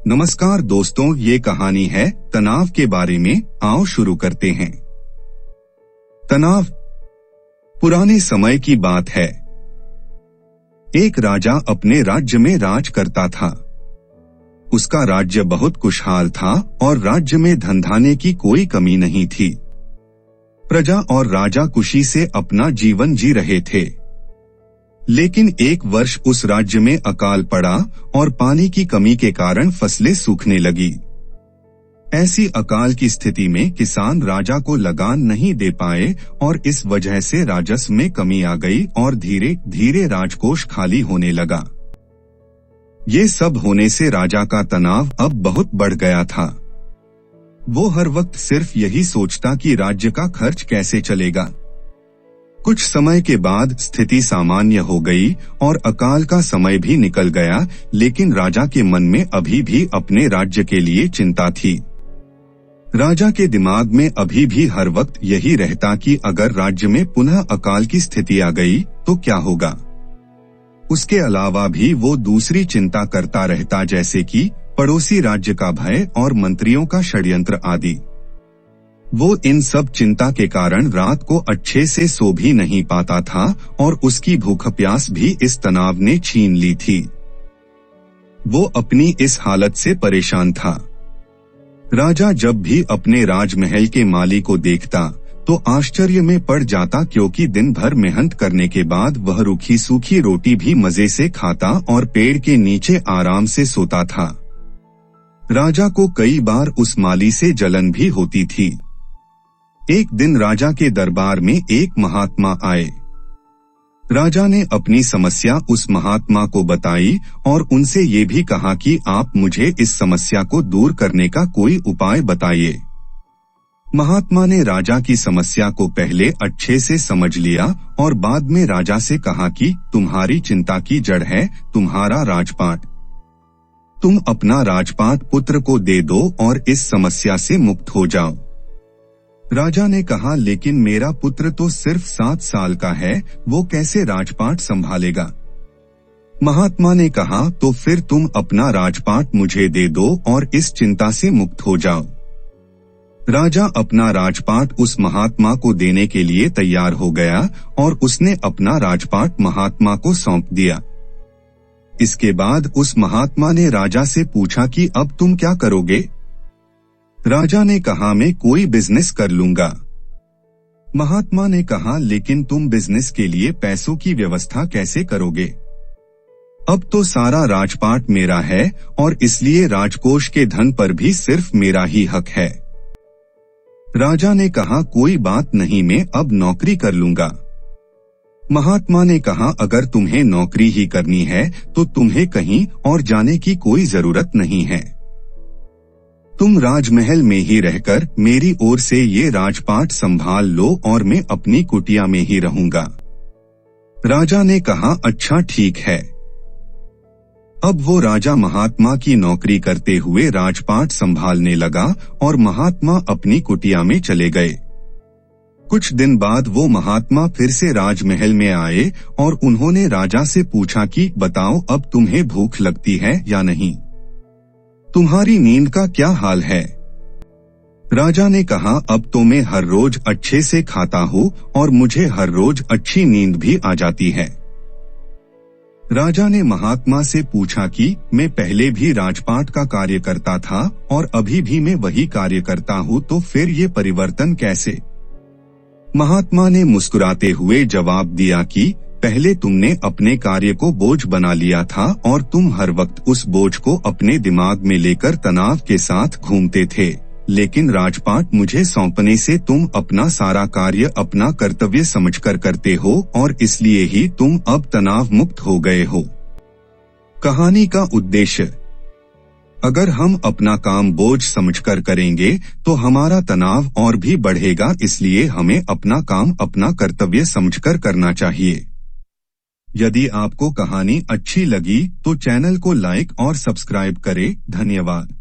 नमस्कार दोस्तों, ये कहानी है तनाव के बारे में। आओ शुरू करते हैं। तनाव। पुराने समय की बात है। एक राजा अपने राज्य में राज करता था। उसका राज्य बहुत खुशहाल था और राज्य में धन-धान्य की कोई कमी नहीं थी। प्रजा और राजा खुशी से अपना जीवन जी रहे थे। लेकिन एक वर्ष उस राज्य में अकाल पड़ा और पानी की कमी के कारण फसलें सूखने लगी। ऐसी अकाल की स्थिति में किसान राजा को लगान नहीं दे पाए और इस वजह से राजस्व में कमी आ गई और धीरे धीरे राजकोष खाली होने लगा। ये सब होने से राजा का तनाव अब बहुत बढ़ गया था। वो हर वक्त सिर्फ यही सोचता कि राज्य का खर्च कैसे चलेगा। कुछ समय के बाद स्थिति सामान्य हो गई और अकाल का समय भी निकल गया, लेकिन राजा के मन में अभी भी अपने राज्य के लिए चिंता थी। राजा के दिमाग में अभी भी हर वक्त यही रहता कि अगर राज्य में पुनः अकाल की स्थिति आ गई तो क्या होगा। उसके अलावा भी वो दूसरी चिंता करता रहता, जैसे कि पड़ोसी राज्य का भय और मंत्रियों का षड्यंत्र आदि। वो इन सब चिंता के कारण रात को अच्छे से सो भी नहीं पाता था और उसकी भूख प्यास भी इस तनाव ने छीन ली थी। वो अपनी इस हालत से परेशान था। राजा जब भी अपने राजमहल के माली को देखता तो आश्चर्य में पड़ जाता, क्योंकि दिन भर मेहनत करने के बाद वह रूखी सूखी रोटी भी मजे से खाता और पेड़ के नीचे आराम से सोता था। राजा को कई बार उस माली से जलन भी होती थी। एक दिन राजा के दरबार में एक महात्मा आए। राजा ने अपनी समस्या उस महात्मा को बताई और उनसे ये भी कहा कि आप मुझे इस समस्या को दूर करने का कोई उपाय बताइए। महात्मा ने राजा की समस्या को पहले अच्छे से समझ लिया और बाद में राजा से कहा कि तुम्हारी चिंता की जड़ है तुम्हारा राजपाट। तुम अपना राजपाट पुत्र को दे दो और इस समस्या से मुक्त हो जाओ। राजा ने कहा, लेकिन मेरा पुत्र तो सिर्फ 7 साल का है, वो कैसे राजपाट संभालेगा। महात्मा ने कहा, तो फिर तुम अपना राजपाट मुझे दे दो और इस चिंता से मुक्त हो जाओ। राजा अपना राजपाट उस महात्मा को देने के लिए तैयार हो गया और उसने अपना राजपाट महात्मा को सौंप दिया। इसके बाद उस महात्मा ने राजा से पूछा कि अब तुम क्या करोगे। राजा ने कहा, मैं कोई बिजनेस कर लूंगा। महात्मा ने कहा, लेकिन तुम बिजनेस के लिए पैसों की व्यवस्था कैसे करोगे। अब तो सारा राजपाट मेरा है और इसलिए राजकोष के धन पर भी सिर्फ मेरा ही हक है। राजा ने कहा, कोई बात नहीं, मैं अब नौकरी कर लूंगा। महात्मा ने कहा, अगर तुम्हें नौकरी ही करनी है तो तुम्हें कहीं और जाने की कोई जरूरत नहीं है। तुम राजमहल में ही रहकर मेरी ओर से ये राजपाट संभाल लो और मैं अपनी कुटिया में ही रहूंगा। राजा ने कहा, अच्छा ठीक है। अब वो राजा महात्मा की नौकरी करते हुए राजपाट संभालने लगा और महात्मा अपनी कुटिया में चले गए। कुछ दिन बाद वो महात्मा फिर से राजमहल में आए और उन्होंने राजा से पूछा कि बताओ, अब तुम्हें भूख लगती है या नहीं। तुम्हारी नींद का क्या हाल है। राजा ने कहा, अब तो मैं हर रोज अच्छे से खाता हूँ और मुझे हर रोज अच्छी नींद भी आ जाती है। राजा ने महात्मा से पूछा कि मैं पहले भी राजपाट का कार्य करता था और अभी भी मैं वही कार्य करता हूँ, तो फिर ये परिवर्तन कैसे। महात्मा ने मुस्कुराते हुए जवाब दिया कि पहले तुमने अपने कार्य को बोझ बना लिया था और तुम हर वक्त उस बोझ को अपने दिमाग में लेकर तनाव के साथ घूमते थे, लेकिन राजपाट मुझे सौंपने से तुम अपना सारा कार्य अपना कर्तव्य समझकर करते हो और इसलिए ही तुम अब तनाव मुक्त हो गए हो। कहानी का उद्देश्य। अगर हम अपना काम बोझ समझकर करेंगे तो हमारा तनाव और भी बढ़ेगा, इसलिए हमें अपना काम अपना कर्तव्य समझकर करना चाहिए। यदि आपको कहानी अच्छी लगी तो चैनल को लाइक और सब्सक्राइब करें। धन्यवाद।